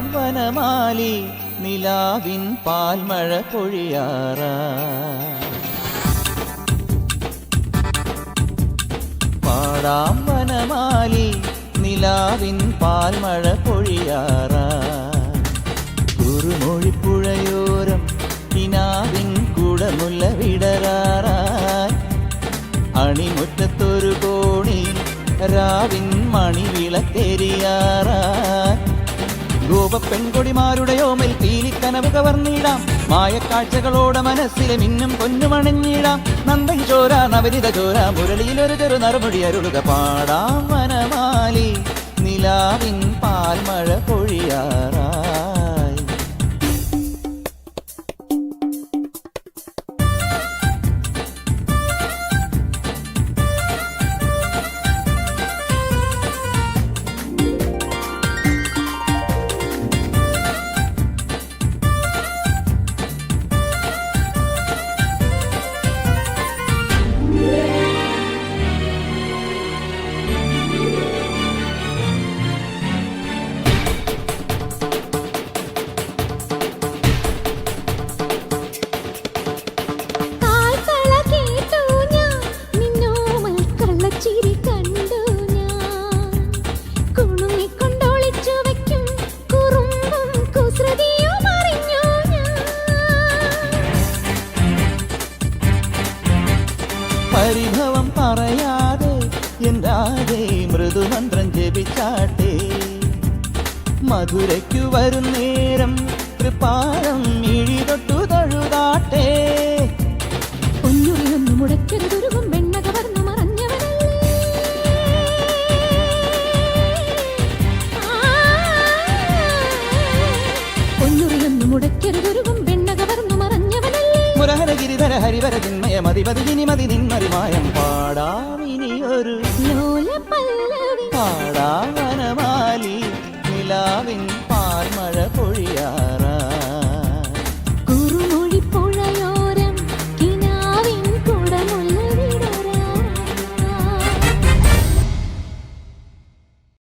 പാടാം വനമാലി നിലാവിൻ പാൽമഴ പൊഴിയാറാ. പാടാം വനമാലി നിലാവിൻ പാൽമഴ പൊഴിയാറാ. കുറുമൊഴിപ്പുഴയോരം കിനാവിൻ കുടമുല്ല വിടരാറായി. അണിമുറ്റത്തൊരു കോണി രാവിൻ മണിവിളക്കെരിയാറായി. ഗോപപ്പെൺകൊടിമാരുടെ ഓമൽ പീലിക്കനവ് കവർന്നിടാം. മായക്കാഴ്ചകളോടെ മനസ്സിലെ മിന്നും പൊന്നുമണിഞ്ഞിടാം. നന്ദൻ ചോര നവരിത ചോര മുരളിയിലൊരു ചെറു നറുമുടി അരുളുക. പാടാം വനമാലി നിലാവിൻ പാൽമഴ പൊഴിയാറായി. പരിഭവം പറയാതെ എന്താതെ മൃദുമന്ത്രം ജപിച്ചാട്ടെ. മധുരയ്ക്കു വരും നേരം തൃപ്പാദം ഇഴിതൊട്ടു തഴുതാട്ടെ. പൊന്നുറിയൊന്നു മുടക്കരുതുരുകും വെണ്ണ കവർന്നു മറഞ്ഞവനല്ലേ. പൊന്നുറിയൊന്നു മുടക്കരുതുരുകും വെണ്ണ കവർന്നു മറഞ്ഞവനല്ലേ. മുരഹര ഗിരിധര ഹരിവര ചിന്മയ മതിപതി ജിനിമതി നിന്മറിമായം. പാടാമിനിയൊരു ലോല പല്ലവി പാടാ